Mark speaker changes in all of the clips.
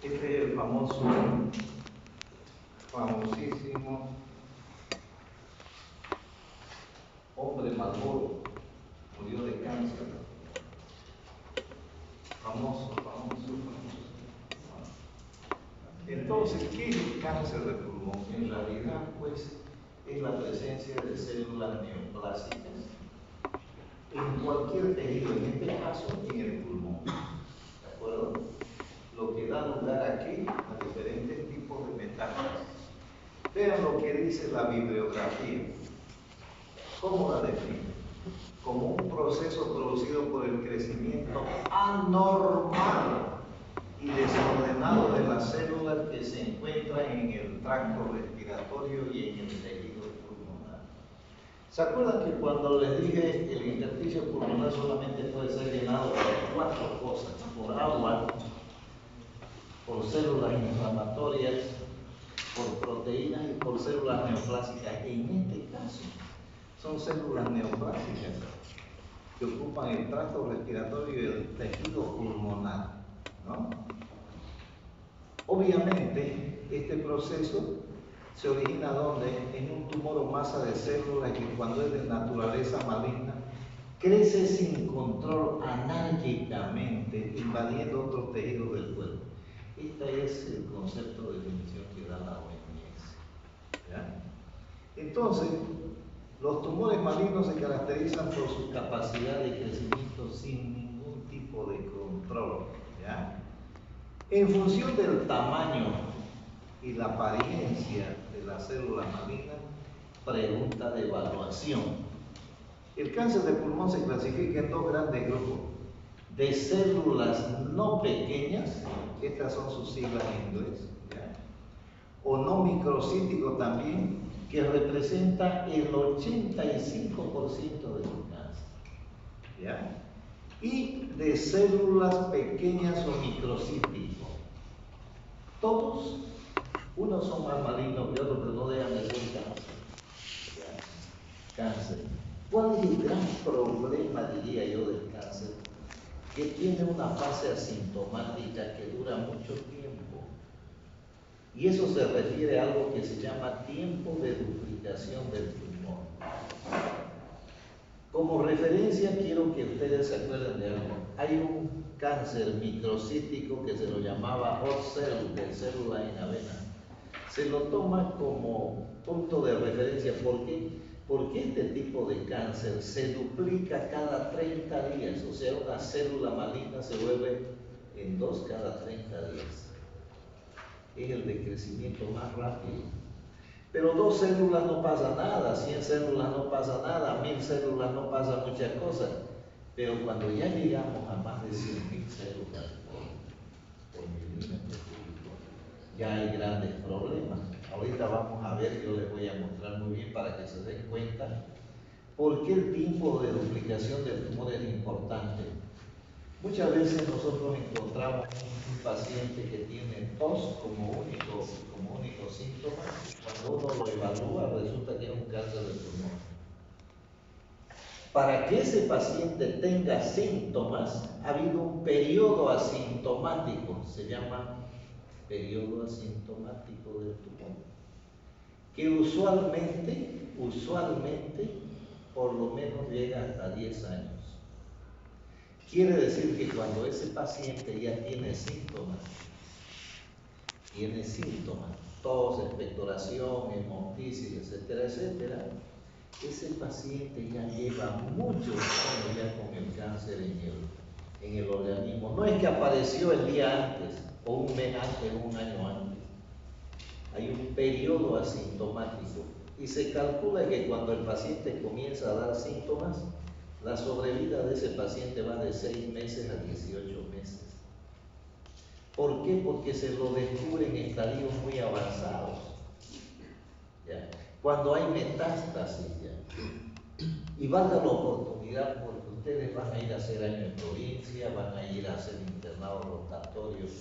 Speaker 1: Este es el famosísimo hombre Marlboro, murió de cáncer. Famoso. Entonces, ¿qué es el cáncer de pulmón? En realidad, pues, es la presencia de células neoplásicas en cualquier tejido, en este caso en el pulmón. ¿De acuerdo? Lo que da lugar aquí a diferentes tipos de metástasis. Vean lo que dice la bibliografía. ¿Cómo la define? Como un proceso producido por el crecimiento anormal y desordenado de las células que se encuentran en el tracto respiratorio y en el tejido pulmonar. ¿Se acuerdan que cuando les dije el intersticio pulmonar solamente puede ser llenado por 4 cosas? Por agua, por células inflamatorias, por proteínas y por células neoplásicas. En este caso, son células neoplásicas que ocupan el tracto respiratorio y el tejido pulmonar, ¿no? Obviamente, este proceso se origina ¿dónde? En un tumor o masa de células que cuando es de naturaleza maligna crece sin control anárquicamente, invadiendo otros tejidos del cuerpo. Este es el concepto de definición que da la OMS. ¿Ya? Entonces, los tumores malignos se caracterizan por su capacidad de crecimiento sin ningún tipo de control. ¿Ya? En función del tamaño y la apariencia de las células malignas, pregunta de evaluación. El cáncer de pulmón se clasifica en 2 grandes grupos: de células no pequeñas, estas son sus siglas en inglés, ¿ya? O no microcítico también, que representa el 85% de su cáncer, ¿ya? Y de células pequeñas o microcíticos. Todos, unos son más malignos que otros, pero no dejan de ser cáncer. ¿Ya? Cáncer. ¿Cuál es el gran problema, diría yo, del cáncer? Que tiene una fase asintomática que dura mucho tiempo. Y eso se refiere a algo que se llama tiempo de duplicación del tumor. Como referencia, quiero que ustedes se acuerden de algo. Hay un cáncer microcítico que se lo llamaba hot cell, de célula en avena. Se lo toma como punto de referencia. ¿Por qué? Porque este tipo de cáncer se duplica cada 30 días. O sea, una célula maligna se vuelve en 2 cada 30 días. Es el de crecimiento más rápido. Pero 2 células no pasa nada, 100 células no pasa nada, 1000 células no pasa muchas cosas. Pero cuando ya llegamos a más de 100.000 células por milímetro cúbico, ya hay grandes problemas. Ahorita vamos a ver, yo les voy a mostrar muy bien para que se den cuenta por qué el tiempo de duplicación del tumor es importante. Muchas veces nosotros encontramos un paciente que tiene tos como único síntoma. Cuando uno lo evalúa, resulta que es un cáncer de pulmón. Para que ese paciente tenga síntomas, ha habido un periodo asintomático, se llama periodo asintomático del tumor, que usualmente, por lo menos llega hasta 10 años. Quiere decir que cuando ese paciente ya tiene síntomas, tos, expectoración, hemoptisis, etcétera, etcétera, ese paciente ya lleva muchos años ya con el cáncer en el organismo. No es que apareció el día antes, o un mes antes, o un año antes. Hay un periodo asintomático y se calcula que cuando el paciente comienza a dar síntomas, la sobrevida de ese paciente va de 6 meses a 18 meses. ¿Por qué? Porque se lo descubren en estadios muy avanzados. ¿Ya? Cuando hay metástasis ya. Y valga la oportunidad porque ustedes van a ir a hacer año en provincia, van a ir a hacer internados rotatorios.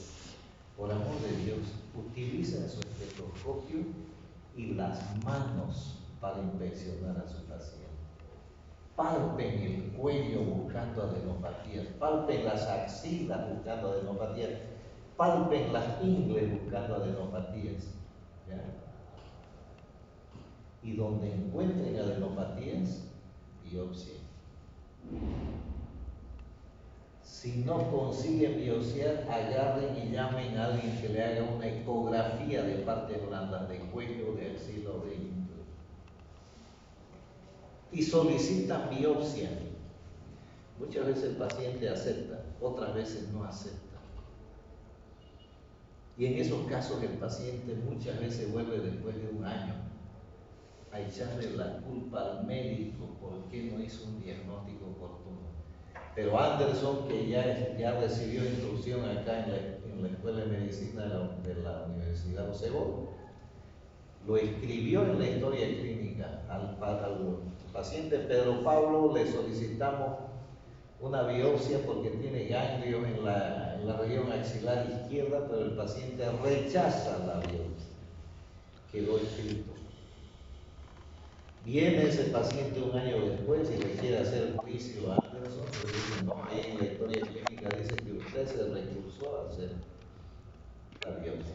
Speaker 1: Por amor de Dios, utilicen su estetoscopio y las manos para inspeccionar a su paciente. Palpen el cuello buscando adenopatías, palpen las axilas buscando adenopatías. palpen las ingles buscando adenopatías, ¿ya? Y donde encuentren adenopatías, biopsia. Si no consiguen biopsiar, agarren y llamen a alguien que le haga una ecografía de partes blandas, de cuello, de axila o de ingle. Y solicitan biopsia. Muchas veces el paciente acepta, otras veces no acepta. Y en esos casos el paciente muchas veces vuelve después de un año a echarle la culpa al médico porque no hizo un diagnóstico oportuno. Pero Anderson, que ya recibió instrucción acá en la Escuela de Medicina de la Universidad Ocebol, lo escribió en la historia clínica. Al paciente Pedro Pablo le solicitamos una biopsia porque tiene ganglios en la región axilar izquierda, pero el paciente rechaza la biopsia. Quedó escrito. Viene ese paciente un año después y le quiere hacer juicio a Anderson, pero dice, no, ahí en la historia clínica dice que usted se recusó a hacer la biopsia.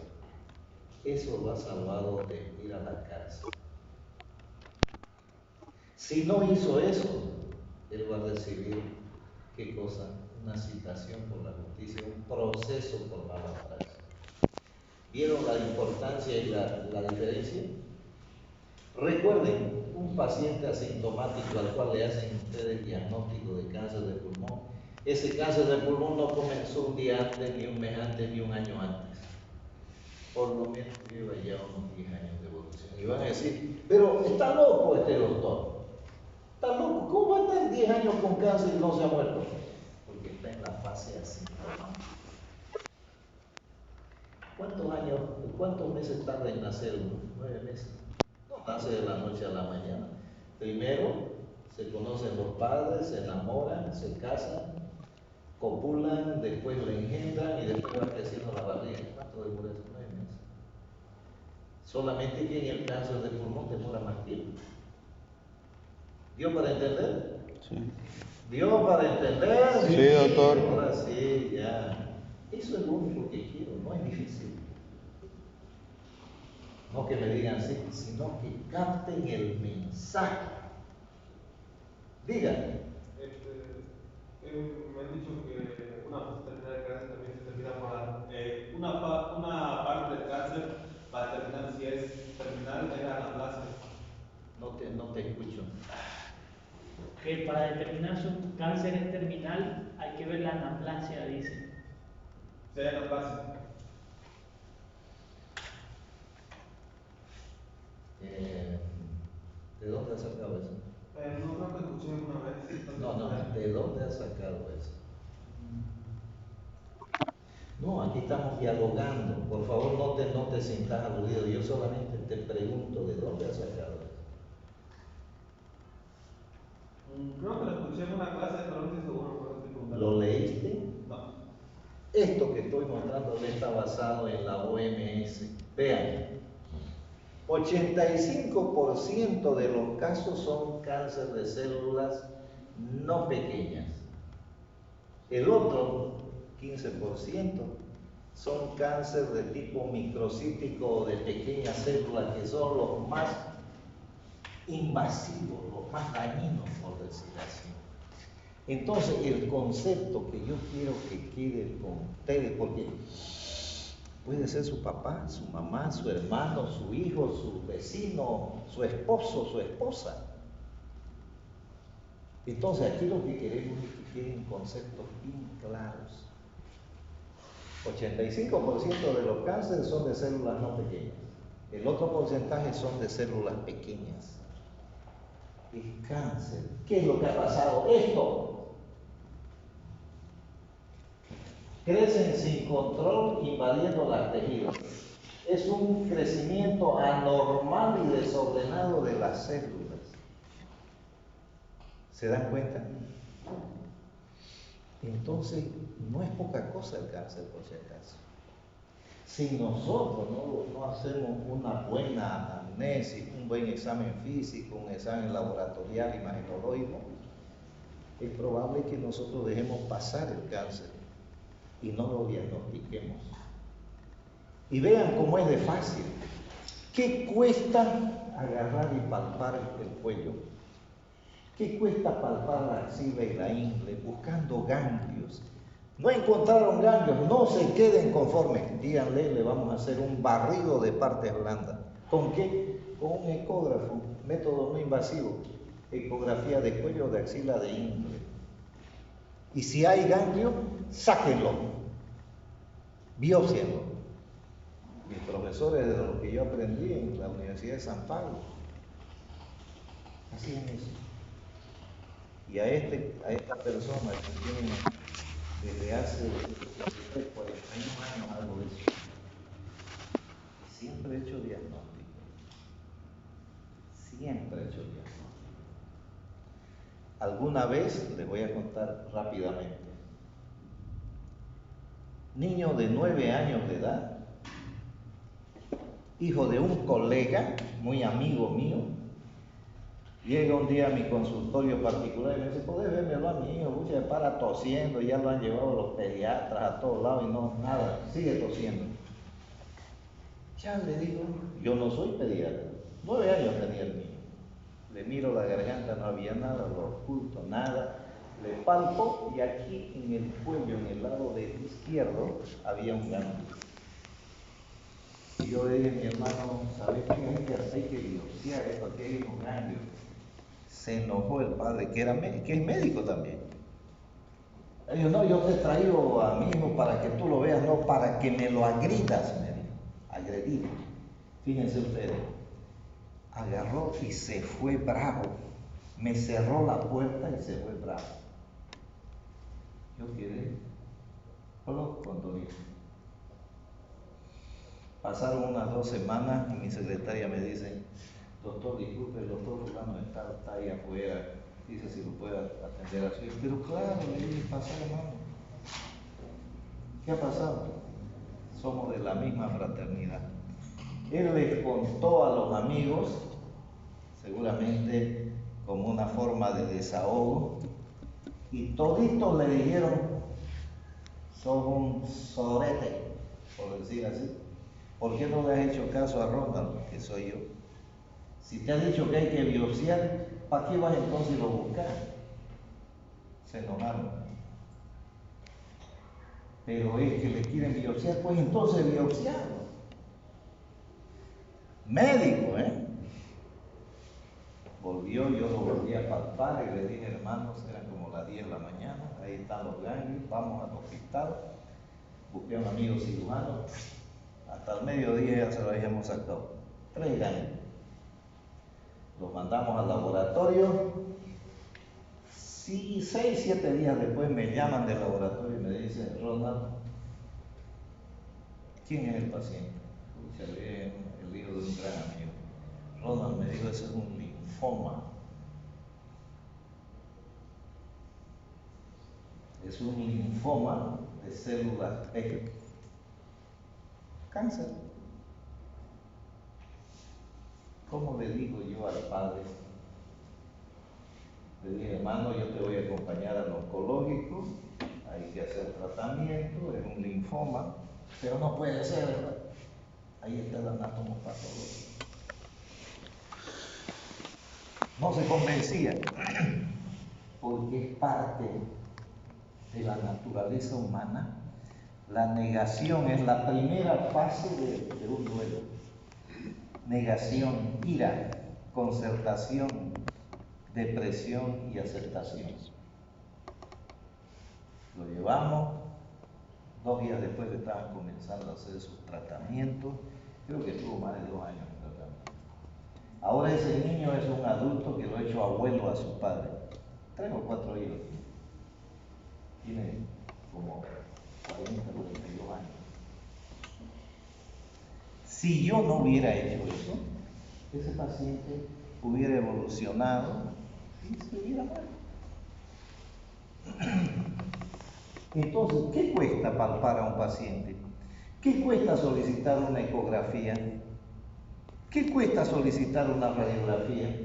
Speaker 1: Eso lo ha salvado de ir a la cárcel. Si no hizo eso, él va a recibir, ¿qué cosa? Una citación por la justicia, un proceso por mala praxis. ¿Vieron la importancia y la diferencia? Recuerden, un paciente asintomático al cual le hacen ustedes diagnóstico de cáncer de pulmón, ese cáncer de pulmón no comenzó un día antes, ni un mes antes, ni un año antes. Por lo menos lleva ya unos 10 años de evolución. Y van a decir, pero está loco este doctor. Está loco. ¿Cómo va a estar 10 años con cáncer y no se ha muerto? Porque está en la fase asintomática. ¿Cuántos meses tarda en nacer uno? 9 meses. No nace de la noche a la mañana. Primero se conocen los padres, se enamoran, se casan, copulan, después lo engendran y después va creciendo la barriga. ¿Cuánto demora eso? 9 meses. Solamente que en el cáncer de pulmón demora más tiempo. ¿Dio para entender?
Speaker 2: Sí.
Speaker 1: ¿Dio para entender?
Speaker 2: Sí, doctor.
Speaker 1: Ahora sí, ya. Eso es lo único que quiero, no es difícil. No que me digan sí, sino que capten el mensaje. Díganme.
Speaker 3: Me han dicho que una fase terminal de cáncer también se termina por una parte del cáncer para determinar si es terminal es la anaplasia.
Speaker 1: No te escucho.
Speaker 4: Que para determinar si un cáncer es terminal hay que ver la anaplasia, dice.
Speaker 3: Si hay anaplasia.
Speaker 1: ¿De dónde has sacado eso?
Speaker 3: No creo que escuché una vez.
Speaker 1: No, ¿de dónde has sacado eso? No, aquí estamos dialogando. Por favor, no te sientas aludido. Yo solamente te pregunto, ¿de dónde has sacado eso?
Speaker 3: Creo que lo escuché en una clase, pero no estoy seguro. Pero estoy preguntando.
Speaker 1: ¿Lo leíste?
Speaker 3: No.
Speaker 1: Esto que estoy mostrando está basado en la OMS. Vean, 85% de los casos son cáncer de células no pequeñas. El otro 15% son cáncer de tipo microcítico o de pequeñas células, que son los más invasivos, los más dañinos, por decir así. Entonces, el concepto que yo quiero que quede con ustedes, porque puede ser su papá, su mamá, su hermano, su hijo, su vecino, su esposo, su esposa. Entonces, aquí lo que queremos es que queden conceptos bien claros. 85% de los cánceres son de células no pequeñas. El otro porcentaje son de células pequeñas. El cáncer, ¿qué es lo que ha pasado? Esto. Crecen sin control, invadiendo los tejidos. Es un crecimiento anormal y desordenado de las células. ¿Se dan cuenta? Entonces, no es poca cosa el cáncer, por si acaso. Si nosotros no hacemos una buena anamnesis, un buen examen físico, un examen laboratorial, imagenológico, es probable que nosotros dejemos pasar el cáncer y no lo diagnostiquemos. Y vean cómo es de fácil. ¿Qué cuesta agarrar y palpar el cuello? ¿Qué cuesta palpar la axila y la ingle buscando ganglios? No encontraron ganglios, no se queden conformes. Díganle, le vamos a hacer un barrido de partes blandas. ¿Con qué? Con un ecógrafo, método no invasivo. Ecografía de cuello, de axila, de ingle. Y si hay ganglio, sáquenlo, biópsienlo. Mis profesores, de lo que yo aprendí en la Universidad de San Pablo, hacían eso. Y a esta persona que tiene desde hace 41 años algo de eso, siempre he hecho diagnóstico. Siempre he hecho diagnóstico. Alguna vez, les voy a contar rápidamente, niño de 9 años de edad, hijo de un colega, muy amigo mío, llega un día a mi consultorio particular y me dice, ¿podés verme a mi hijo? Pucha, para tosiendo, ya lo han llevado los pediatras a todos lados y no, nada, sigue tosiendo. Ya le digo, yo no soy pediatra, 9 años tenía el niño. Le miro la garganta, no había nada, lo oculto, nada. Le palpo y aquí en el cuello, en el lado izquierdo, había un ganglio. Y yo le dije a mi hermano, ¿sabes qué hay que hacer? Hay que biopsiar esto, aquí hay un ganglio. Se enojó el padre, que es médico también. Dijo, no, yo te he traído a mi hijo para que tú lo veas, no para que me lo agridas, me dijo. Agredir. Fíjense ustedes, agarró y se fue bravo. Me cerró la puerta y se fue bravo. Yo quedé solo con dolor. Pasaron unas 2 semanas y mi secretaria me dice, doctor, disculpe, el doctor fulano está ahí afuera, dice si lo puede atender a su hijo. Pero claro, le dije, pasa hermano. ¿Qué ha pasado? Somos de la misma fraternidad. Él les contó a los amigos, seguramente como una forma de desahogo, y toditos le dijeron, sos un sorete, por decir así. ¿Por qué no le has hecho caso a Ronald, que soy yo? Si te ha dicho que hay que biopsiar, ¿para qué vas entonces y lo buscas? Se enojaron. Pero es que le quieren biopsiar, pues entonces biopsiarlo. Médico, Volvió, yo lo volví a palpar y le dije, hermanos, eran como las 10 de la mañana, ahí están los ganglios, vamos al hospital. Busqué a un amigo cirujano, hasta el mediodía ya se lo habíamos sacado. 3 ganglios. Los mandamos al laboratorio. Sí, 6, 7 días después me llaman del laboratorio y me dicen, Ronald, ¿quién es el paciente? Se ve el hijo de un gran amigo. Ronald me dijo, ese es un linfoma. Es un linfoma de células T. Cáncer. ¿Cómo le digo yo al padre? Le dije, hermano, yo te voy a acompañar al oncológico, hay que hacer tratamiento, es un linfoma, pero no puede ser, ¿verdad? Ahí está el anatomopatología. No se convencía, porque es parte de la naturaleza humana. La negación es la primera fase de un duelo. Negación, ira, concertación, depresión y aceptación. Lo llevamos, 2 días después que estaban comenzando a hacer sus tratamientos, creo que estuvo más de 2 años en tratamiento. Ahora ese niño es un adulto que lo ha hecho abuelo a su padre, 3 o 4 hijos. Tiene como 40, 42 años. Si yo no hubiera hecho eso, ese paciente hubiera evolucionado y se hubiera muerto. Entonces, ¿qué cuesta palpar a un paciente? ¿Qué cuesta solicitar una ecografía? ¿Qué cuesta solicitar una radiografía?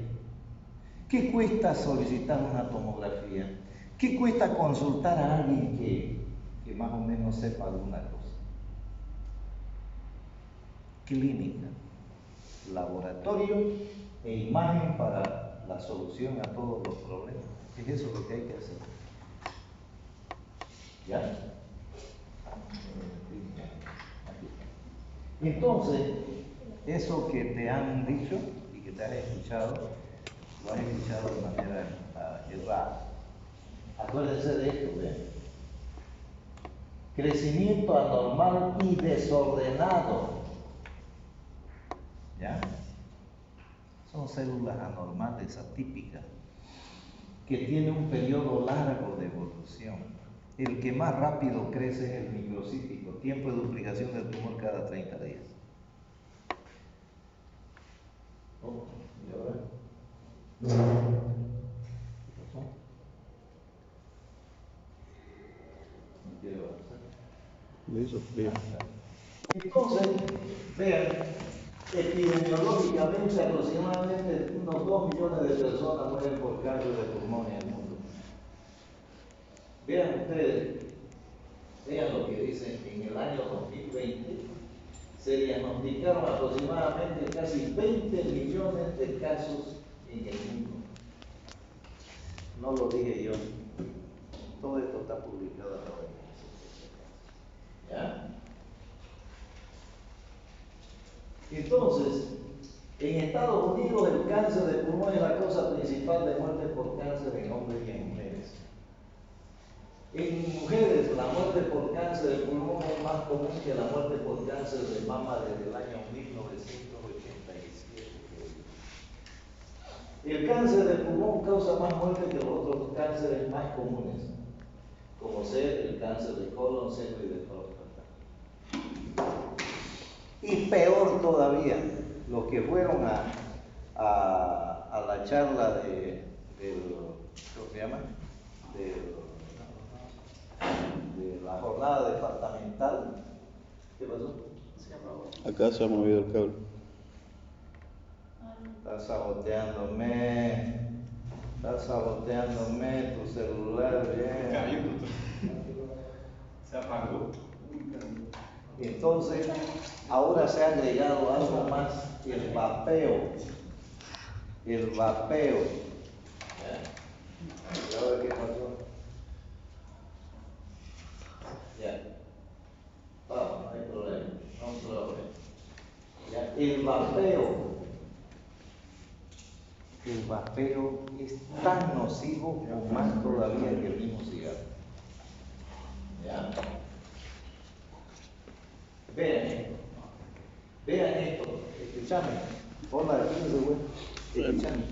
Speaker 1: ¿Qué cuesta solicitar una tomografía? ¿Qué cuesta consultar a alguien que más o menos sepa alguna cosa? clínica, laboratorio e imagen para la solución a todos los problemas. Es eso lo que hay que hacer. ¿Ya? Entonces, eso que te han dicho y que te has escuchado, lo has escuchado de manera errada. Acuérdense de esto, ¿ven? Crecimiento anormal y desordenado. ¿Ya? Son células anormales, atípicas, que tienen un periodo largo de evolución. El que más rápido crece es el microcítico, tiempo de duplicación del tumor cada 30 días. Oh, ¿y ahora? ¿Qué pasó? ¿No quiere avanzar?
Speaker 2: Me hizo frío.
Speaker 1: Entonces, vean, epidemiológicamente aproximadamente unos 2 millones de personas mueren por cáncer de pulmón en el mundo. Vean ustedes, vean lo que dicen, en el año 2020 se diagnosticaron aproximadamente casi 20 millones de casos en el mundo. No lo dije yo, todo esto está publicado en la OMS. ¿Ya? Entonces, en Estados Unidos el cáncer de pulmón es la causa principal de muerte por cáncer en hombres y en mujeres. En mujeres la muerte por cáncer de pulmón es más común que la muerte por cáncer de mama desde el año 1987. El cáncer de pulmón causa más muerte que los otros cánceres más comunes, como ser el cáncer de colon, seno y de próstata. Y peor todavía, los que fueron a la charla ¿cómo se llama? De la jornada departamental. ¿Qué pasó?
Speaker 2: Acá se ha movido el cable.
Speaker 1: Estás saboteándome tu celular, bien.
Speaker 3: Cayó. Se apagó.
Speaker 1: Entonces, ahora se ha agregado algo más, el vapeo. El vapeo. ¿Ya? ¿Y ahora qué pasó? Ya. Vamos, no hay problema, no hay problema. Ya. El vapeo es tan nocivo o más todavía que el mismo cigarro. ¿Ya? Vean esto, escúchame. Hola, escúchame.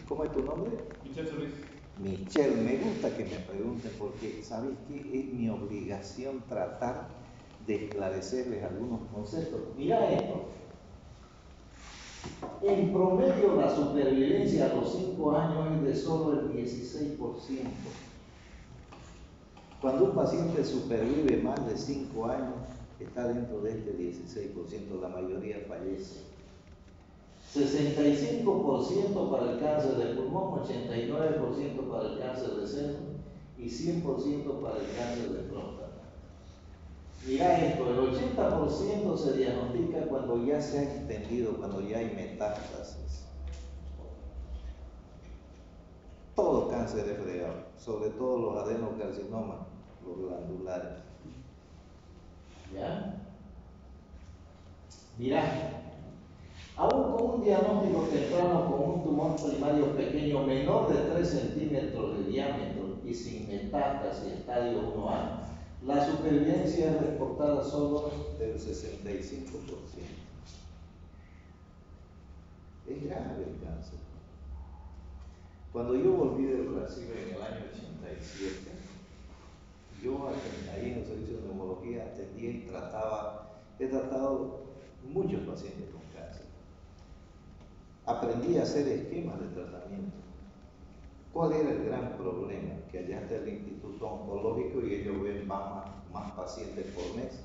Speaker 1: ¿Cómo es tu nombre?
Speaker 3: Michelle Solís.
Speaker 1: Michelle, me gusta que me pregunten porque, ¿sabes qué? Es mi obligación tratar de esclarecerles algunos conceptos. Mira esto. En promedio, la supervivencia a los 5 años es de solo el 16%. Cuando un paciente supervive más de 5 años, está dentro de este 16%, la mayoría fallece. 65% para el cáncer de pulmón, 89% para el cáncer de seno y 100% para el cáncer de próstata. Mira esto, el 80% se diagnostica cuando ya se ha extendido, cuando ya hay metástasis. Todo cáncer es fregado, sobre todo los adenocarcinomas, los glandulares. ¿Ya? Mira, aún con un diagnóstico temprano con un tumor primario pequeño menor de 3 centímetros de diámetro y sin metástasis estadio 1A, la supervivencia es reportada solo del 65%. Es grave el cáncer. Cuando yo volví del Brasil en el año 87, yo ahí en el servicio de neumología atendía y he tratado muchos pacientes con cáncer. Aprendí a hacer esquemas de tratamiento. ¿Cuál era el gran problema? Que allá está el Instituto Oncológico y ellos ven más pacientes por mes.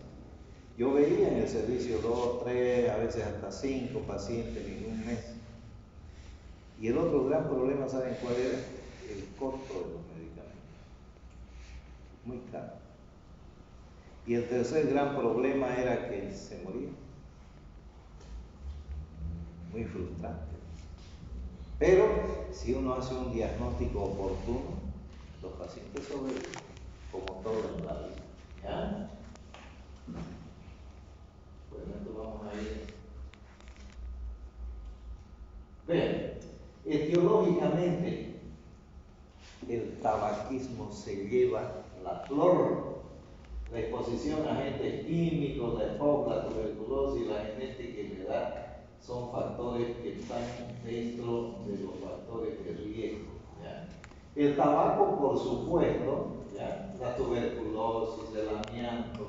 Speaker 1: Yo veía en el servicio 2, 3, a veces hasta 5 pacientes en un mes. Y el otro gran problema, ¿saben cuál era? El costo de los medicamentos. Muy caro. Y el tercer gran problema era que se moría. muy frustrante. Pero si uno hace un diagnóstico oportuno, los pacientes sobreviven, como todo en la vida. ¿Ya? Bueno, esto vamos a ir. Vean, etiológicamente, el tabaquismo se lleva la flor, la exposición a agentes químicos, la EPOC, la tuberculosis, la genética y la edad son factores que están dentro de los factores de riesgo. ¿Ya? El tabaco, por supuesto, ¿ya? La tuberculosis, el amianto,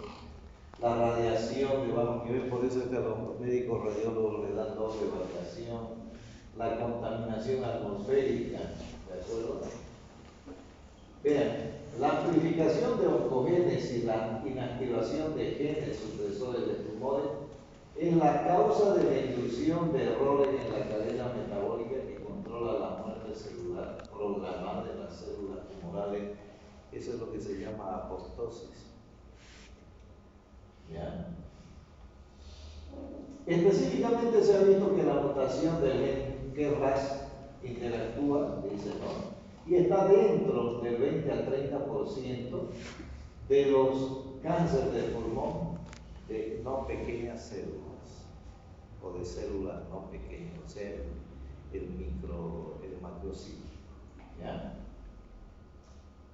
Speaker 1: la radiación de bajo nivel, por eso es que a los médicos radiólogos le dan doble radiación, la contaminación atmosférica, ¿de acuerdo? Vean, la amplificación de oncogénesis, la inactivación de genes supresores de tumores es la causa de la inducción de errores en la cadena metabólica que controla la muerte celular programada de las células tumorales. Eso es lo que se llama apoptosis. ¿Ya? Específicamente se ha visto que la mutación del gen KRAS interactúa, dice, ¿no? Y está dentro del 20 al 30% de los cánceres de pulmón de no pequeñas células o de células no pequeñas, o sea, el macrocito. ¿Ya?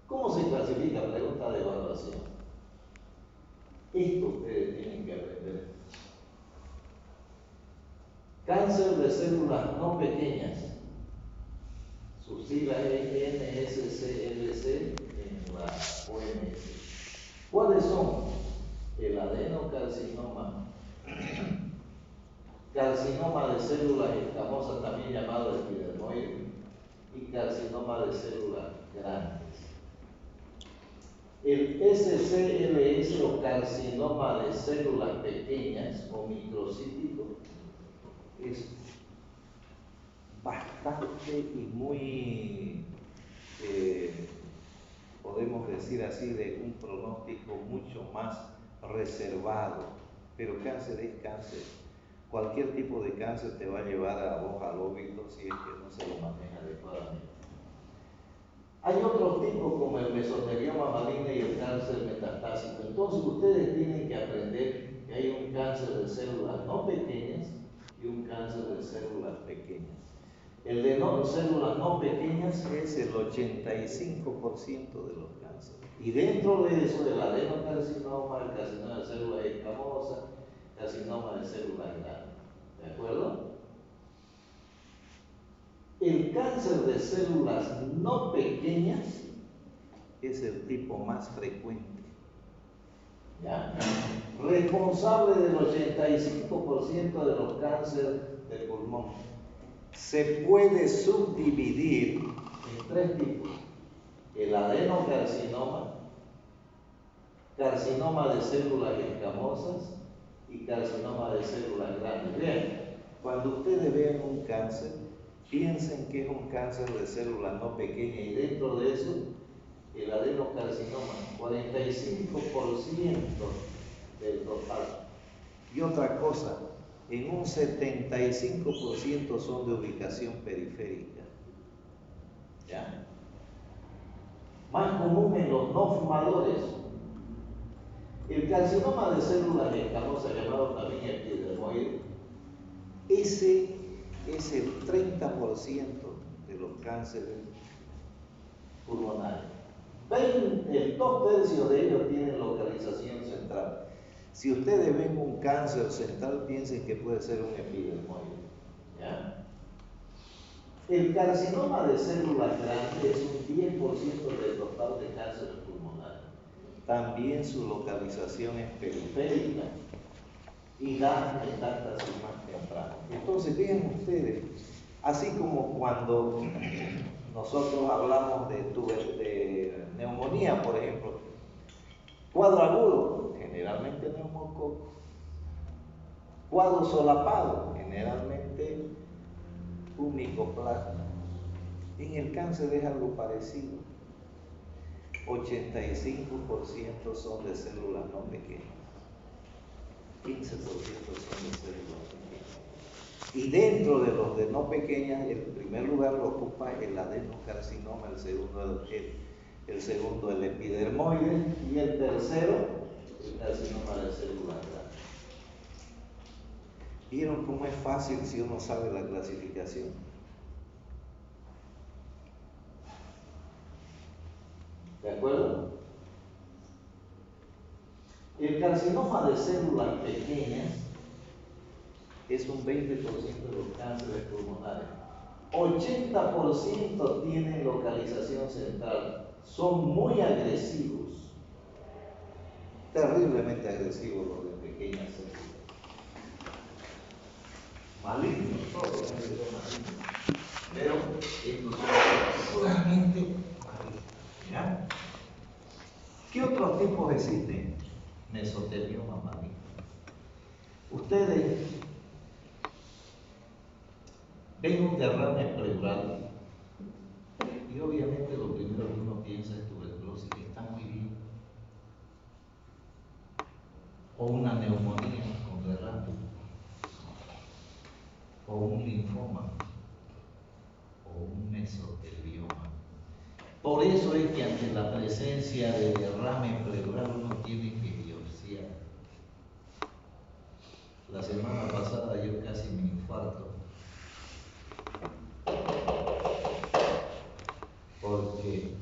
Speaker 1: ¿Cómo se clasifica? Pregunta de evaluación. Esto ustedes tienen que aprender. Cáncer de células no pequeñas. Su sigla es NSCLC en la OMS. ¿Cuáles son? El adenocarcinoma, carcinoma de células escamosas, también llamado epidermoide, y carcinoma de células grandes. El SCLS o carcinoma de células pequeñas o microcítico es bastante y muy, podemos decir así, de un pronóstico mucho más reservado, pero cáncer es cáncer. Cualquier tipo de cáncer te va a llevar a vos al óbito si es que no se lo maneja adecuadamente. Hay otros tipos como el mesotelioma maligno y el cáncer metastásico. Entonces ustedes tienen que aprender que hay un cáncer de células no pequeñas y un cáncer de células pequeñas. El de células no pequeñas es el 85% de los cánceres. Y dentro de eso, el adenocarcinoma, el carcinoma de células escamosas, carcinoma de células grandes. ¿De acuerdo? El cáncer de células no pequeñas es el tipo más frecuente. ¿Ya? Responsable del 85% de los cánceres de pulmón. Se puede subdividir en tres tipos: el adenocarcinoma, carcinoma de células escamosas y carcinoma de células grandes. Vean, cuando ustedes vean un cáncer, piensen que es un cáncer de células no pequeñas y dentro de eso el adenocarcinoma, 45% del total. Y otra cosa, en un 75% son de ubicación periférica. ¿Ya? Más común en los no fumadores. El carcinoma de células escamosas, llamado también epidermoide, ese es el 30% de los cánceres pulmonares. El 2/3 de ellos tienen localización central. Si ustedes ven un cáncer central, piensen que puede ser un epidermoide. ¿Ya? El carcinoma de células grandes es un 10% del total de cánceres pulmonares. También su localización es periférica y da metástasis más temprano. Entonces, vean ustedes, así como cuando nosotros hablamos de neumonía, por ejemplo, cuadro agudo, generalmente neumococo. Cuadro solapado, generalmente un micoplasma. En el cáncer es algo parecido. 85% son de células no pequeñas, 15% son de células pequeñas. Y dentro de los de no pequeñas, el primer lugar lo ocupa el adenocarcinoma, el segundo el epidermoide y el tercero el carcinoma de célula grande. ¿Vieron cómo es fácil si uno sabe la clasificación? ¿De acuerdo? El carcinoma de células pequeñas es un 20% de los cánceres pulmonares. 80% tienen localización central. Son muy agresivos. Terriblemente agresivos los de pequeñas células. Malignos, todos son malignos. Pero estos son particularmente malignos. ¿Ya? ¿Qué otros tipos existen? Mesotelioma maligno. Ustedes ven un derrame pleural y obviamente lo primero que uno piensa es tuberculosis, que está muy bien. O una neumonía con derrame. O un linfoma. O un mesotelioma. Por eso es que ante la presencia de derrame pleural uno tiene que biopsiar. La semana pasada yo casi me infarto porque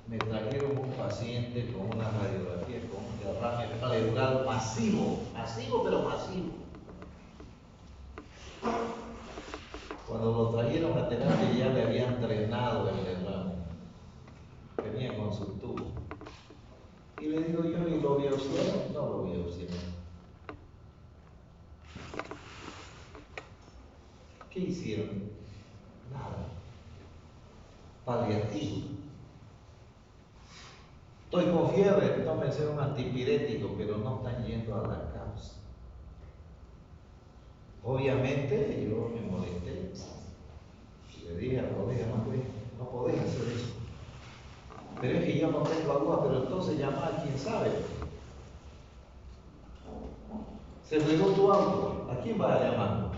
Speaker 1: me trajeron un paciente con una radiografía con un derrame pleural masivo, pero masivo. Cuando lo trajeron a terapia ya le habían drenado el derrame, venía con su tubo. Y le digo yo, ¿y lo biopsiaron? No lo biopsiaron. ¿Qué hicieron? Nada. Paliativo. Estoy con fiebre, tómense un antipirético, pero no están yendo a la causa. Obviamente yo me molesté. Le dije al colega, no podés hacer eso. Pero es que yo no tengo agua, pero entonces llama a quien sabe. Se fregó tu auto, ¿a quién vas a llamar?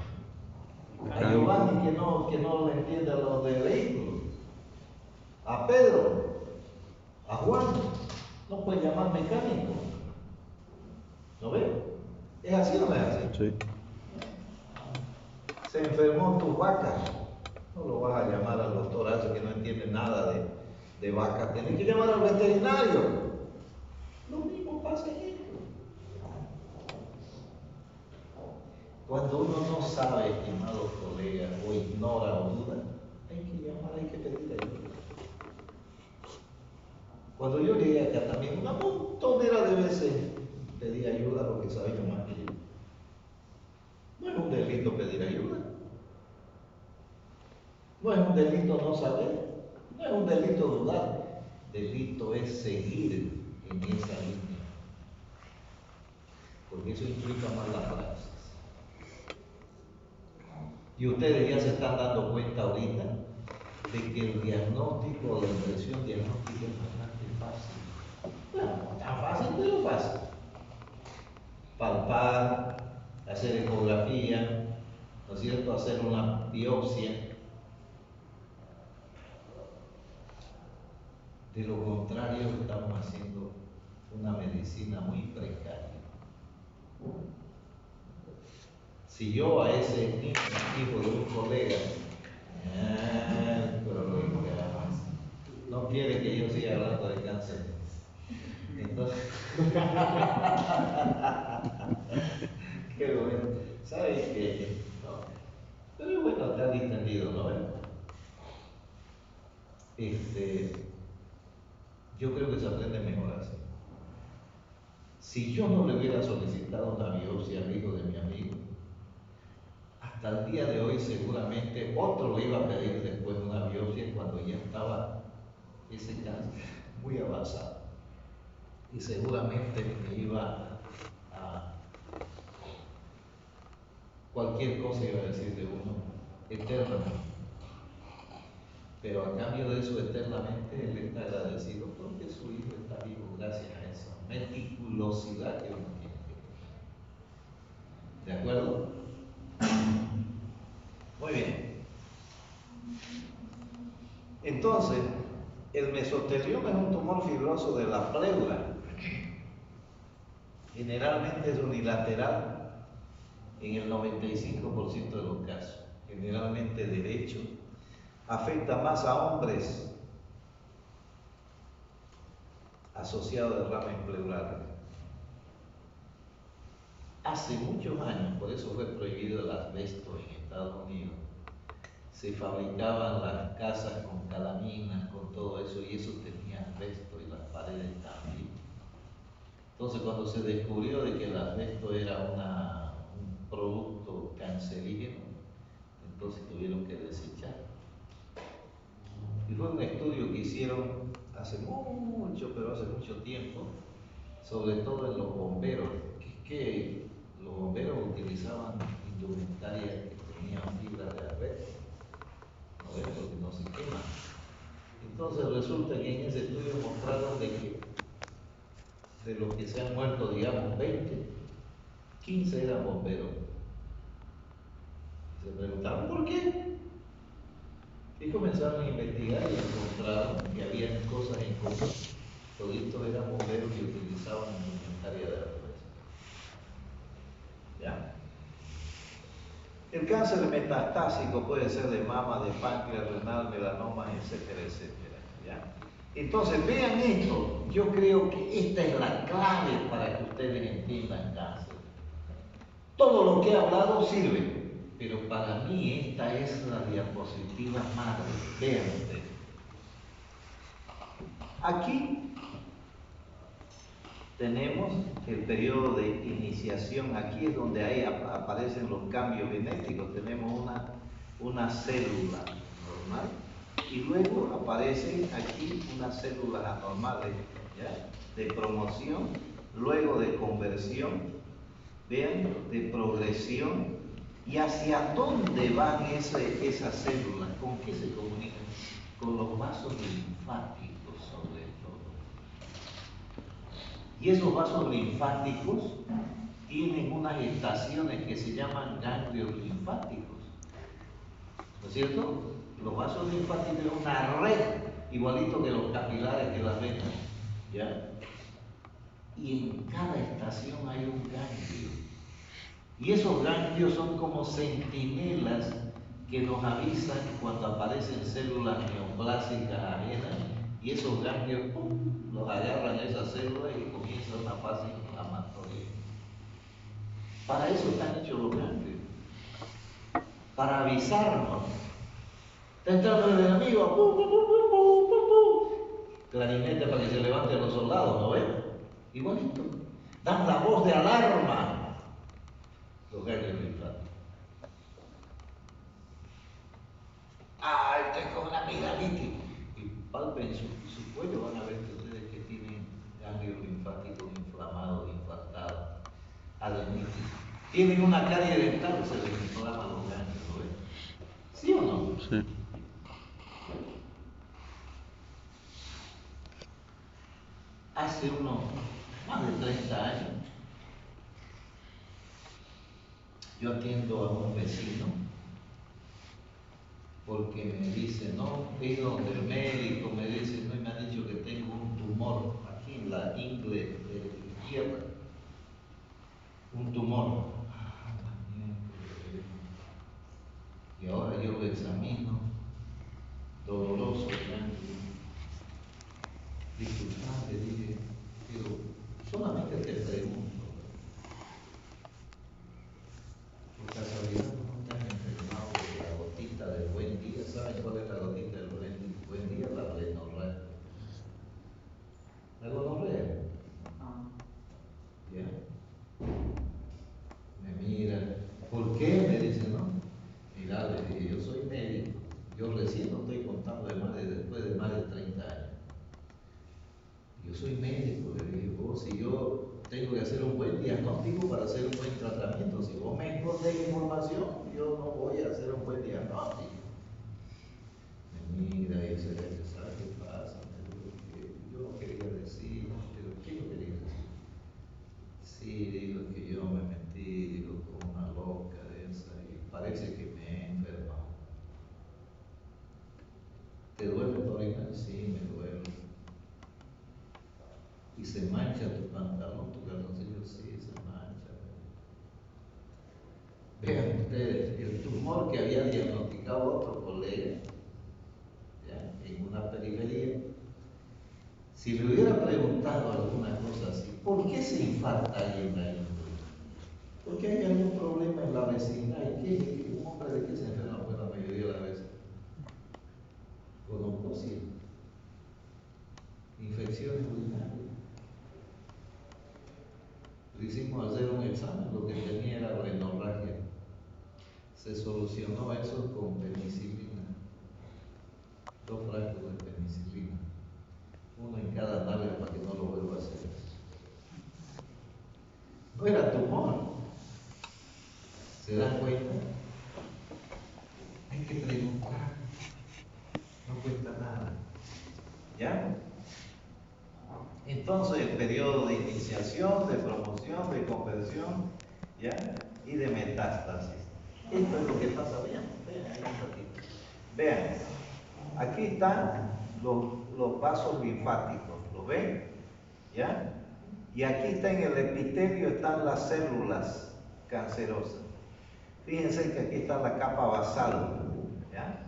Speaker 1: A Giovanni que no le entiende a los de vehículos. A Pedro, a Juan, no puede llamar mecánico. ¿No ves? ¿Es así o no es así?
Speaker 2: Sí.
Speaker 1: Se enfermó tu vaca, no lo vas a llamar al doctorazo que no entiende nada de vaca, tienes que llamar al veterinario. Lo mismo pasa en esto. Cuando uno no sabe, estimados colegas, o ignora o duda, hay que llamar, hay que pedir ayuda. Cuando yo llegué acá también, una montonera de veces pedí ayuda a los que sabían más que yo. No es un delito pedir ayuda. No es un delito no saber. No es un delito dudar. Delito es seguir en esa línea. Porque eso implica malas praxis. Y ustedes ya se están dando cuenta ahorita de que el diagnóstico, la impresión diagnóstica es bastante fácil. Bueno, tan fácil, pero fácil. Palpar, hacer ecografía, ¿no es cierto? Hacer una biopsia. De lo contrario, estamos haciendo una medicina muy precaria. Si yo a ese niño, hijo de un colega, no quiere que yo siga hablando de cáncer. Entonces, qué bueno. ¿Sabes qué? No. Pero es bueno estar distendido, ¿no? Yo creo que se aprende mejor así. Si yo no le hubiera solicitado una biopsia al hijo de mi amigo, hasta el día de hoy seguramente otro le iba a pedir después una biopsia cuando ya estaba ese cáncer muy avanzado. Y seguramente me iba a cualquier cosa iba a decir de uno eternamente. Pero a cambio de eso eternamente él está agradecido porque su hijo está vivo gracias a esa meticulosidad que uno tiene. ¿De acuerdo? Entonces, el mesotelioma es un tumor fibroso de la pleura. Generalmente es unilateral en el 95% de los casos. Generalmente derecho. Afecta más a hombres asociados a derrames pleurales. Hace muchos años, por eso fue prohibido el asbesto en Estados Unidos, se fabricaban las casas con calaminas, con todo eso, y eso tenía asbesto y las paredes también. Entonces, cuando se descubrió de que el asbesto era un producto cancerígeno, entonces tuvieron que desechar. Y fue un estudio que hicieron hace mucho tiempo, sobre todo en los bomberos, que los bomberos utilizaban indumentaria que tenía fibra de asbesto, ¿no ves? Porque no se quema. Entonces resulta que en ese estudio mostraron de que de los que se han muerto, digamos, 20, 15 eran bomberos. Se preguntaron por qué. Y comenzaron a investigar y encontraron que había cosas en común. Toditos eran bomberos que utilizaban indumentaria de asbesto. ¿Ya? El cáncer metastásico puede ser de mama, de páncreas, renal, melanoma, etcétera, etcétera. ¿Ya? Entonces, vean esto. Yo creo que esta es la clave para que ustedes entiendan cáncer. Todo lo que he hablado sirve, pero para mí esta es la diapositiva madre. Vean ustedes. Aquí tenemos el periodo de iniciación. Aquí es donde ahí aparecen los cambios genéticos. Tenemos una célula normal y luego aparecen aquí unas células anormales, ¿ya? De promoción, luego de conversión, vean, de progresión. ¿Y hacia dónde van esas células? ¿Con qué se comunican? Con los vasos linfáticos, sobre todo. Y esos vasos linfáticos tienen unas estaciones que se llaman ganglios linfáticos, ¿no es cierto? Los vasos linfáticos es una red, igualito que los capilares, que las venas, ¿ya? Y en cada estación hay un ganglio. Y esos ganglios son como centinelas que nos avisan cuando aparecen células neoplásicas ajenas, y esos ganglios los agarran esas células y comienza una fase inflamatoria. Para eso están hechos los ganglios, para avisarnos. Está entrando el enemigo, ¡pum, pum, pum, pum, pum, pum, pum! Clarinete para que se levanten los soldados, ¿no ven? Igualito. Dan la voz de alarma. Los ganglios linfáticos. ¡Ay, tengo una amigdalitis! Y palpen su cuello, van a ver que ustedes que tienen ganglios linfáticos inflamados, infartados, adenitis. Tienen una carie dental, se les inflaman los ganglios, ¿no ven? ¿Sí o no?
Speaker 2: Sí.
Speaker 1: Hace más de 30 años, yo atiendo a un vecino porque me dice, no, he ido donde el médico, me dice, no, y me ha dicho que tengo un tumor aquí en la ingle izquierda, un tumor. Y ahora yo lo examino, doloroso, tranquilo. Disculpad, le dije, pero solamente te pregunto, por casualidad no te has enfermado de la gotita del buen día. ¿Saben cuál es la gotita del buen día? La gonorrea. ¿La gonorrea? ¿Ya? Me mira, ¿por qué? Me dice, no. Mira, le dije, yo soy médico, yo recién no estoy contando después de más de 30 años. Yo soy médico, le dije, vos, si yo tengo que hacer un buen diagnóstico para hacer un buen tratamiento, si vos me escondés información, yo no voy a hacer un buen diagnóstico. Me mira y dice, ¿sabes qué pasa? Yo no quería decir, pero ¿qué no quería decir? Sí, digo que yo me metí, digo, con una loca de esa, y parece que me he enfermado. ¿Te duele todavía? mancha tu pantalón, tu calzoncillo, sí, se mancha. Vean ustedes, el tumor que había diagnosticado otro colega, ¿ya? En una periferia, si le hubiera preguntado alguna cosa así, ¿por qué se infarta alguien ahí? ¿Por qué hay algún problema en la vecina? ¿Y qué? ¿Un hombre de qué se enferma? Pues la mayoría de las veces. Gonococcia, infecciones urinarias. Le hicimos hacer un examen, lo que tenía era hemorragia. Se solucionó eso con penicilina. 2 frascos de penicilina. 1 en cada nalga para que no lo vuelva a hacer. No era tumor. ¿Se dan cuenta? Hay que preguntar. No cuesta nada. ¿Ya? Entonces, el periodo de iniciación, de promoción, de conversión, ¿ya? Y de metástasis. Esto es lo que pasa. Vean, ahí un ratito. Vean, aquí están los vasos linfáticos. ¿Lo ven? ¿Ya? Y aquí está en el epitelio, están las células cancerosas. Fíjense que aquí está la capa basal. ¿Ya?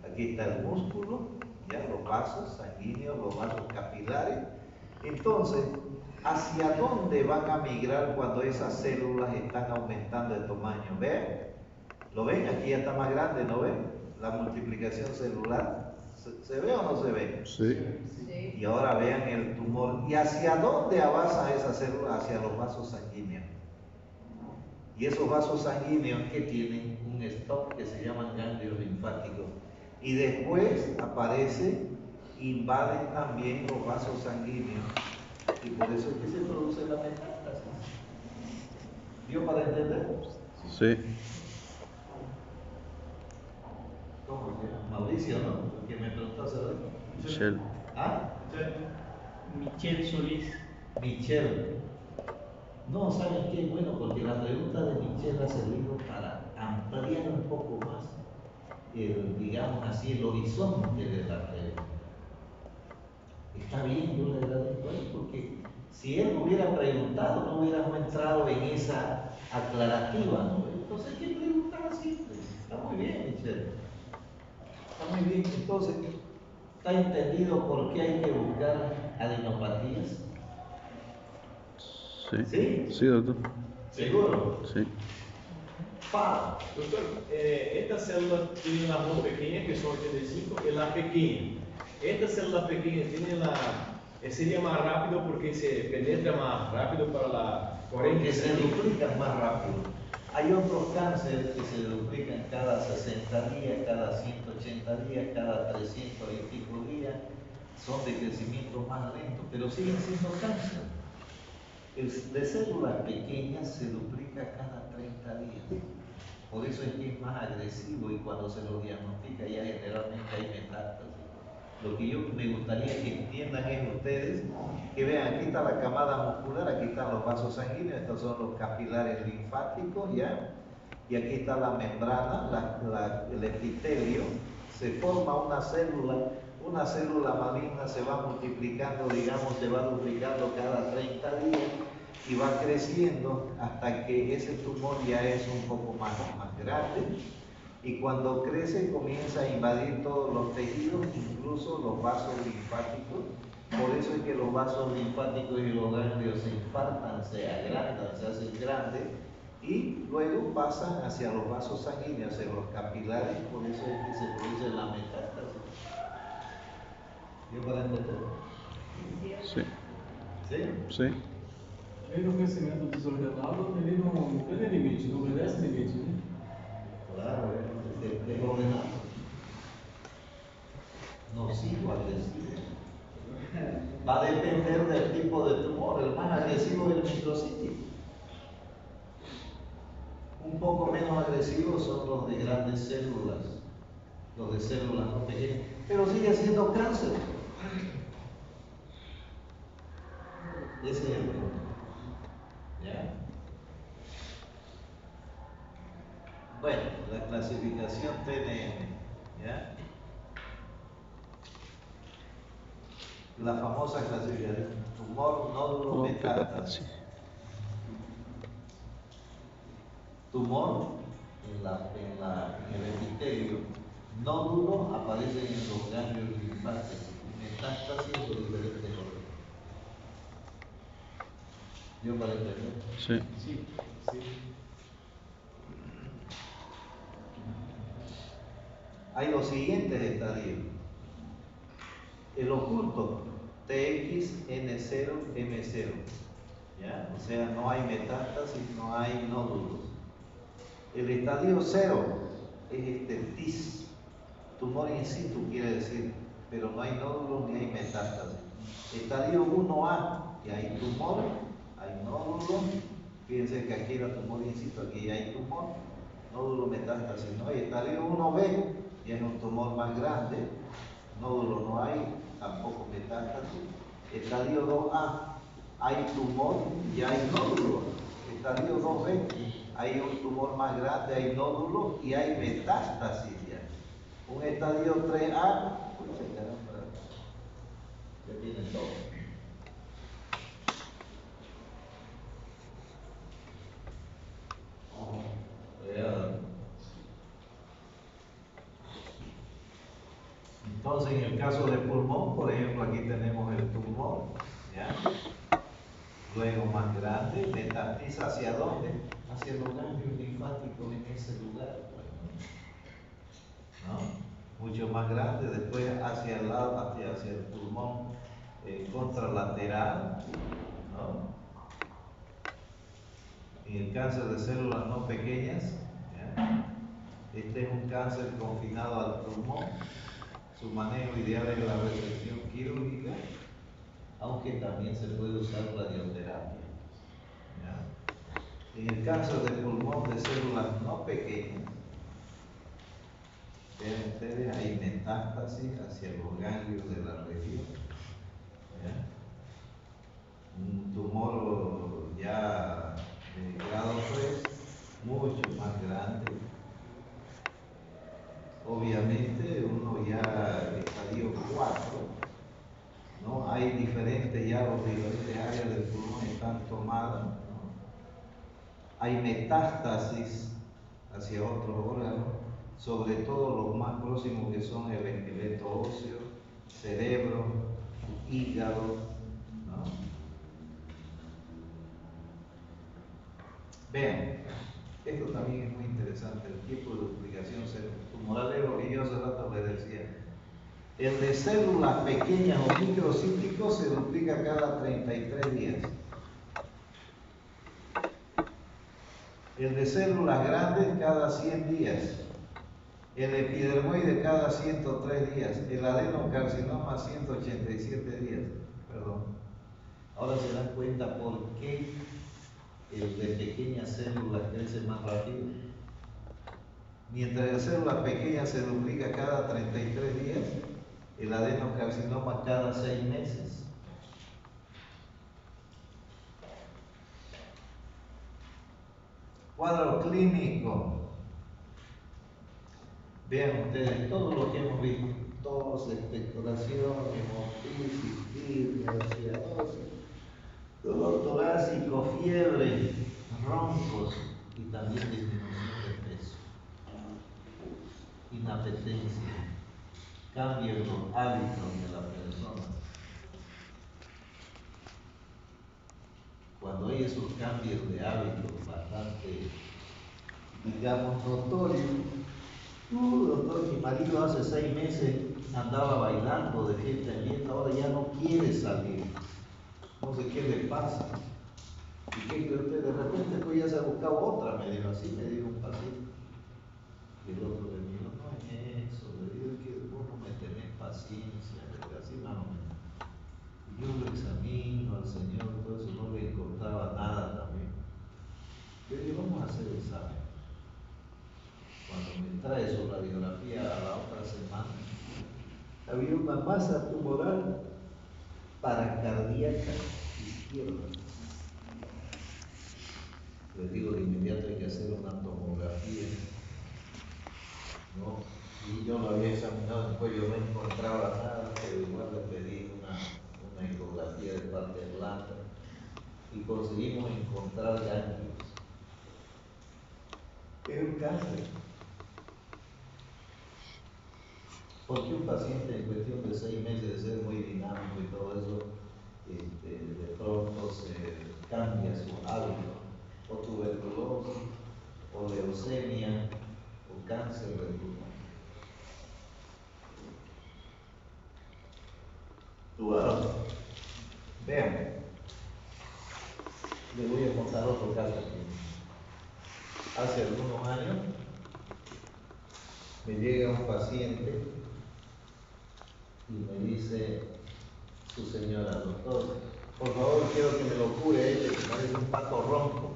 Speaker 1: Aquí está el músculo, ya los vasos sanguíneos, los vasos capilares. Entonces, ¿hacia dónde van a migrar cuando esas células están aumentando de tamaño? ¿Ven? ¿Lo ven? Aquí ya está más grande, ¿no ven? La multiplicación celular. ¿Se ve o no se ve?
Speaker 2: Sí.
Speaker 5: Sí.
Speaker 1: Y ahora vean el tumor. ¿Y hacia dónde avanza esa célula? Hacia los vasos sanguíneos. Y esos vasos sanguíneos que tienen un stop que se llaman ganglios linfáticos. Y después invaden también los vasos sanguíneos. Y por eso es que se produce la metástasis. ¿Dio para entender?
Speaker 2: Sí.
Speaker 1: ¿Cómo se llama? Mauricio, ¿no? Que me preguntó hace rato.
Speaker 2: Michelle.
Speaker 1: ¿Ah?
Speaker 4: Michelle Solís.
Speaker 1: Michelle. No, ¿saben qué? Bueno, porque la pregunta de Michelle ha servido para ampliar un poco más, digamos así, el horizonte de la pregunta. Está bien, yo le agradezco a él, porque si él me hubiera preguntado, no hubiéramos entrado en esa aclarativa, ¿no? Entonces hay que preguntar siempre. Está muy bien, Michelle. Está muy bien. Entonces, ¿está entendido por qué hay que buscar adenopatías?
Speaker 2: Sí.
Speaker 1: ¿Sí?
Speaker 2: Sí, doctor.
Speaker 1: ¿Seguro?
Speaker 2: Sí.
Speaker 1: Pa.
Speaker 6: Doctor, estas células tienen una muy pequeña, que son 85, y la pequeña. Estas células pequeñas tienen sería más rápido porque se penetra más rápido para la
Speaker 1: Porque
Speaker 6: corriente.
Speaker 1: se duplican más rápido. Hay otros cánceres que se duplican cada 60 días, cada 180 días, cada 300 y pico días. Son de crecimiento más lento, pero siguen siendo cáncer. El de células pequeñas se duplica cada 30 días. Por eso es que es más agresivo y cuando se lo diagnostica ya generalmente hay metástasis. Lo que yo me gustaría que entiendan es ustedes, que vean, aquí está la camada muscular, aquí están los vasos sanguíneos, estos son los capilares linfáticos, ¿ya? Y aquí está la membrana, el epitelio, se forma una célula maligna se va multiplicando, digamos, se va duplicando cada 30 días y va creciendo hasta que ese tumor ya es un poco más grande. Y cuando crece comienza a invadir todos los tejidos, incluso los vasos linfáticos. Por eso es que los vasos linfáticos y los ganglios se infartan, se agrandan, se hacen grandes y luego pasan hacia los vasos sanguíneos, hacia los capilares. Por eso es que se produce la metástasis. ¿Yo para entender?
Speaker 2: Sí.
Speaker 1: ¿Sí?
Speaker 2: Sí.
Speaker 7: Além do crescimento desordenado, ele não tem limite, não obedece limite, né?
Speaker 1: Claro, es ordenado. Nocivo, agresivo. Va a depender del tipo de tumor. El más agresivo es el microcítico. Un poco menos agresivos son los de grandes células, los de células no pequeñas, pero sigue siendo cáncer. Ese es el problema. ¿Ya? Bueno, la clasificación TNM, ¿ya? La famosa clasificación, tumor, nódulo,
Speaker 2: O
Speaker 1: metástasis.
Speaker 2: metástasis.
Speaker 1: Tumor en el epitelio, nódulo aparecen en los ganglios linfáticos, metástasis por diferentes órganos. ¿Yo para entender?
Speaker 2: Sí.
Speaker 4: Sí.
Speaker 1: Hay los siguientes estadios. El oculto, TXN0, M0. ¿Ya? O sea, no hay metástasis, no hay nódulos. El estadio 0 es TIS, tumor in situ quiere decir, pero no hay nódulos ni hay metástasis. Estadio 1A, que hay tumor, hay nódulo. Fíjense que aquí era tumor in situ, aquí ya hay tumor, nódulo, metástasis no hay. Estadio 1B, ya es un tumor más grande, nódulo no hay, tampoco metástasis. Estadio 2A, hay tumor y hay nódulo. Estadio 2B, hay un tumor más grande, hay nódulo y hay metástasis ya. Un estadio 3A, pucha caramba, ya tiene todo. Entonces, en el caso del pulmón, por ejemplo, aquí tenemos el tumor, ¿ya? Luego más grande, metastiza hacia dónde? Hacia los ganglios linfáticos en ese lugar, ¿no? Mucho más grande, después hacia el lado, hacia el pulmón contralateral, ¿no? En el cáncer de células no pequeñas, ¿ya? Este es un cáncer confinado al pulmón. Su manejo ideal es la resección quirúrgica, aunque también se puede usar radioterapia. ¿Ya? En el cáncer de pulmón de células no pequeñas, vean ustedes, hay metástasis hacia los ganglios de la región. ¿Ya? Un tumor ya de grado 3, mucho más grande. Obviamente uno ya estadio 4, ¿no? Hay diferentes, ya los diferentes áreas del pulmón están tomadas, ¿no? Hay metástasis hacia otros órganos, sobre todo los más próximos que son el esqueleto óseo, cerebro, hígado, ¿no? Vean, esto también es muy interesante, el tipo de duplicación tumoral es lo que yo hace rato les decía. El de células pequeñas o microcíclicos se duplica cada 33 días. El de células grandes cada 100 días. El epidermoide cada 103 días. El adenocarcinoma 187 días. Perdón. Ahora se dan cuenta por qué el de pequeñas células crece más rápido. Mientras el células pequeñas se duplica cada 33 días, el adenocarcinoma cada 6 meses. Cuadro clínico. Vean ustedes todo lo que hemos visto: tos, expectoración, hemofilia, cianosis, dolor torácico, fiebre, roncos y también disminución de peso, inapetencia, cambio en los hábitos de la persona. Cuando hay esos cambios de hábitos bastante, digamos, notorios. Doctor, mi marido hace 6 meses andaba bailando de fiesta en fiesta, ahora ya no quiere salir. No sé qué le pasa. ¿Y qué cree usted? De repente pues ya se ha buscado otra, me dijo así, me dijo un paciente. Y el otro le dijo, no es eso, le digo que vos no me tenés paciencia, porque así más o menos. Y yo lo examino al Señor, todo eso no le encontraba nada también. Yo digo, vamos a hacer el examen. Cuando me trae su radiografía a la otra semana, había una masa tumoral paracardíaca izquierda. Les digo, de inmediato hay que hacer una tomografía, ¿no? Y yo lo había examinado, después yo no encontraba nada, pero igual le pedí conseguimos encontrar ganglios. Es un cáncer. Porque un paciente en cuestión de 6 meses de ser muy dinámico y todo eso, de pronto se cambia su hábito, o tuberculosis, o leucemia, o cáncer de pulmón. Bueno, vean, les voy a contar otro caso aquí. Hace algunos años me llega un paciente y me dice su señora: doctor, por favor, quiero que me lo cure que parece un pato ronco.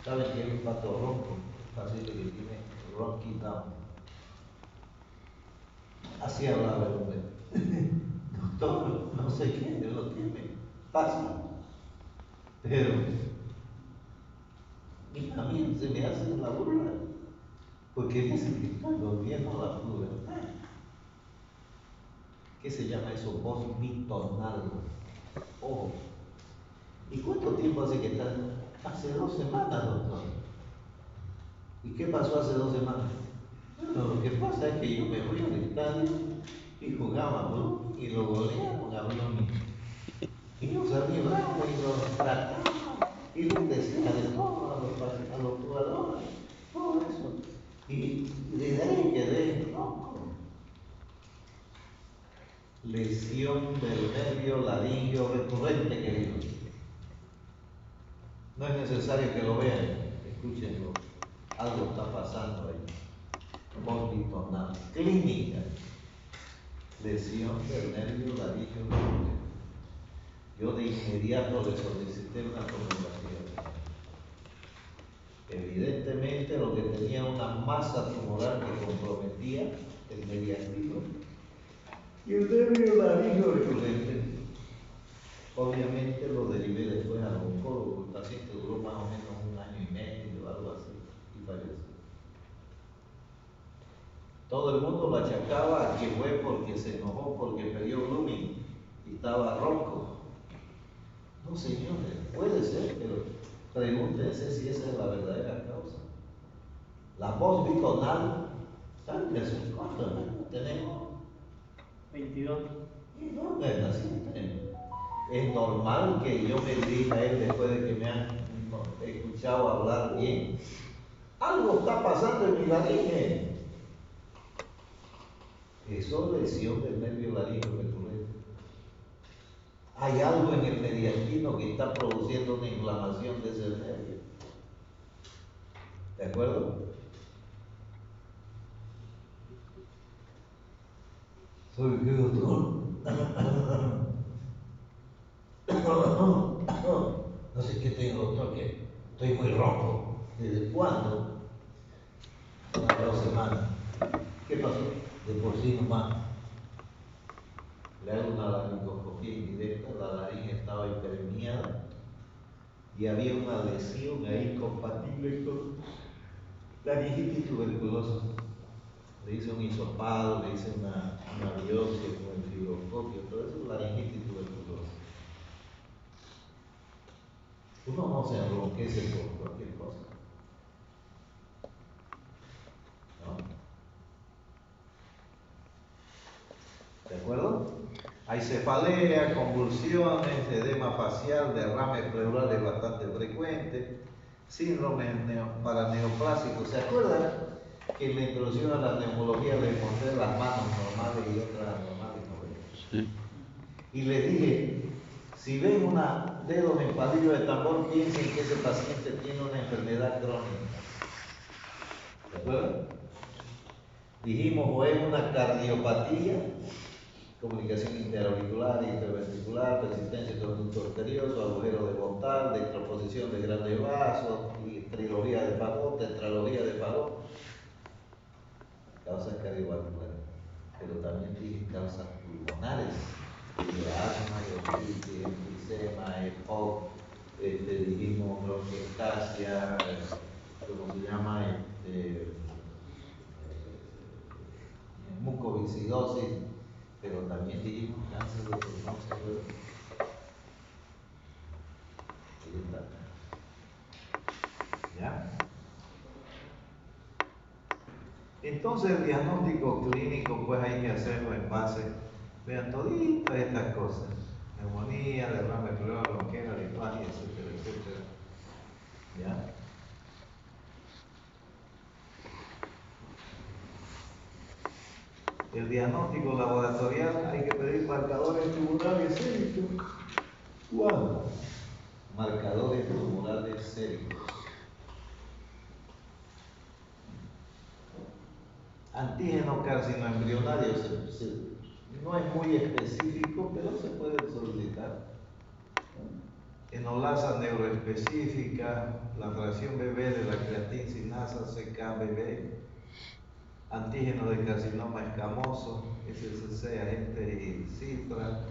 Speaker 1: ¿Saben qué es un pato ronco? Un paciente que tiene ronky down. Así hablaba el hombre. Doctor, no sé quién lo tiene, pasa. Pero y a mí se me hace una burla, porque dicen que estoy volviendo a la pubertad. ¿Qué se llama eso? Voz bitonal. Ojo. ¿Y cuánto tiempo hace que está? Hace 2 semanas, doctor. ¿Y qué pasó hace 2 semanas? Bueno, lo que pasa es que yo me fui al estadio y jugábamos y lo goleamos a Blooming. Y yo salí bravo y lo trataba y les decía de todo a los jugadores, todo eso. Y desde ahí quedé loco. Lesión del nervio laringio recurrente, queridos. No es necesario que lo vean, escúchenlo. Algo está pasando ahí. Voz bitonal. Clínica. Lesión del nervio laringio recurrente. Yo de inmediato le solicité una tomografía. Evidentemente lo que tenía una masa tumoral que comprometía el mediastino y el nervio laringio recurrente. Obviamente lo derivé después al oncólogo. El paciente duró más o menos 1 año y medio, algo así, y falleció. Todo el mundo lo achacaba a que fue porque se enojó, porque perdió Blooming y estaba ronco. No, señores, puede ser, pero pregúntense si esa es la verdadera causa. La voz bitonal, ¿saben cuántos años tenemos?
Speaker 4: 22.
Speaker 1: ¿Y dónde es naciente? Es normal que yo me dirija a él después de que me han escuchado hablar bien. Algo está pasando en mi laringe. Eso es lesión del nervio laringio recurrente. Hay algo en el mediastino que está produciendo una inflamación de ese nervio. ¿De acuerdo? Soy qué, doctor. No sé qué tengo, doctor, que estoy muy ronco. ¿Desde cuándo? Hace 2 semanas. ¿Qué pasó? De por sí nomás. Le hago una laringoscopía indirecta, la laringe estaba hiperemiada y había una lesión ahí compatible con laringitis tuberculosa. Le hice un hisopado, le hice una biopsia con el fibroscopio, todo eso es laringitis tuberculosa. Uno no se enronquece por cualquier cosa. ¿No? ¿De acuerdo? Hay cefalea, convulsiones, edema facial, derrames pleurales bastante frecuentes, síndrome paraneoplásico. ¿Se acuerdan que en la introducción a la neumología les mostré las manos normales y otras anormales?
Speaker 2: Sí.
Speaker 1: Y les dije, si ven dedos en palillo de tambor, piensen que ese paciente tiene una enfermedad crónica. ¿De acuerdo? Dijimos, o es una cardiopatía, comunicación interauricular, interventricular, persistencia de conducto arterioso, agujero de Bottal, descomposición de grandes vasos, trilogía de Fagott, tetralogía de Fagott, causas cardiovasculares, pero también dije causas pulmonares, de asma, bronquitis, enfisema, EPOC, dijimos bronquiectasia, ¿cómo se llama? Mucoviscidosis, pero también dijimos cáncer de pulmón, ¿se acuerdan? solicitar. ¿Ya? Entonces el diagnóstico clínico pues hay que hacerlo en base, vean toditas estas cosas, neumonía, derrame pleural, bronquial, disfagia, etcétera, etcétera. ¿Ya? El diagnóstico laboratorial hay que pedir marcadores tumorales séricos. ¿Cuándo? Marcadores tumorales séricos. Antígeno carcinoembrionario no es muy específico, pero se puede solicitar. Enolasa neuroespecífica, la fracción BB de la creatina sinasa CKBB, antígeno de carcinoma escamoso, SCC, agente y cifra,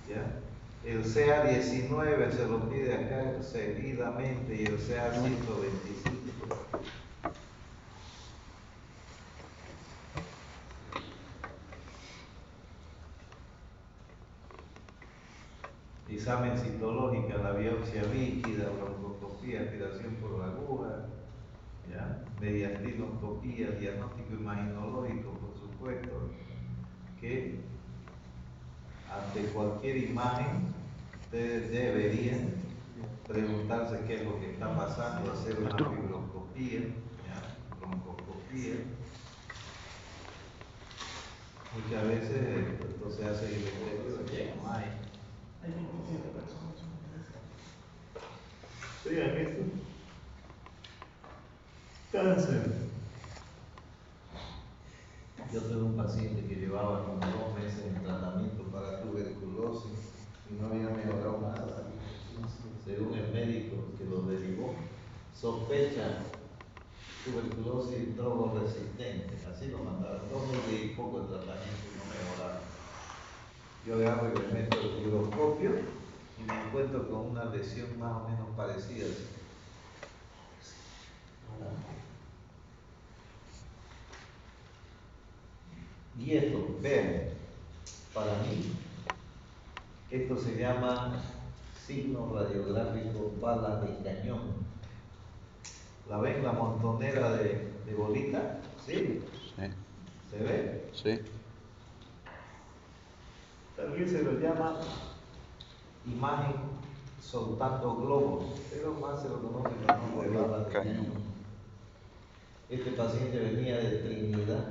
Speaker 1: ¿ya? El CA19 se lo pide acá seguidamente y el CA125. Examen citológica, la biopsia líquida, broncoscopía, aspiración por la aguja, ¿ya? Mediastinoscopía, diagnóstico imaginológico, por supuesto, que ante cualquier imagen ustedes deberían preguntarse qué es lo que está pasando, hacer una fibroscopía, ¿ya? Broncoscopía. Muchas veces esto se hace y no hay.
Speaker 4: Hay 27 personas.
Speaker 1: Vean esto. Cáncer. Yo tuve un paciente que llevaba como 2 meses en tratamiento para tuberculosis y no había mejorado nada. Según el médico que lo derivó, sospecha tuberculosis drogoresistente. Así lo mandaron. 2 meses y poco de tratamiento y no mejoraron. Yo agarro y le meto el fibroscopio y me encuentro con una lesión más o menos parecida. Y esto, vean, para mí, esto se llama signo radiográfico bala de cañón. ¿La ven la montonera de bolita? ¿Sí?
Speaker 2: Sí.
Speaker 1: ¿Se ve?
Speaker 2: Sí.
Speaker 1: También se lo llama imagen soltando globos, pero más se lo conoce como nombre de bala de cañón. Este paciente venía de Trinidad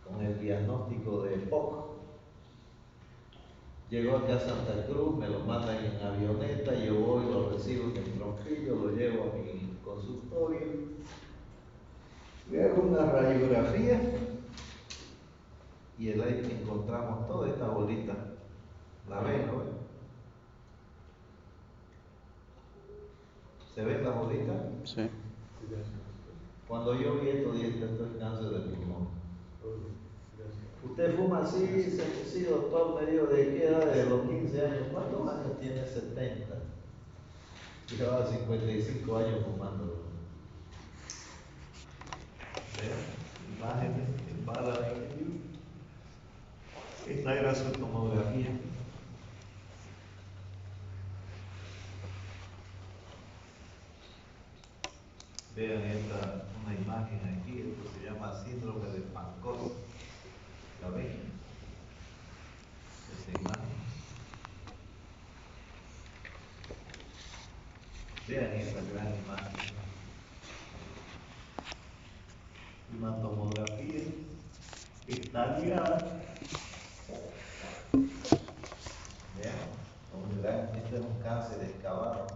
Speaker 1: con el diagnóstico de POC. Llegó acá a Santa Cruz, me lo mandan en avioneta, yo voy, lo recibo en el tronquillo, lo llevo a mi consultorio, le hago una radiografía y ahí encontramos toda esta bolita. ¿La ven, no? ¿Se ve la bolita?
Speaker 2: Sí.
Speaker 1: Cuando yo vi esto, dije, esto es cáncer de pulmón. Usted fuma así, sí, doctor, me dijo, ¿de qué edad? De los 15 años. ¿Cuántos años tiene? 70. Llevaba 55 años fumando. ¿Vean? Imágenes, en bala de cañón. Esta era su tomografía. Vean esta, una imagen aquí, esto se llama síndrome de Fanconi. ¿La ven? Esta imagen. Vean esta gran imagen. Una tomografía estallada. Vean, este es un cáncer excavado.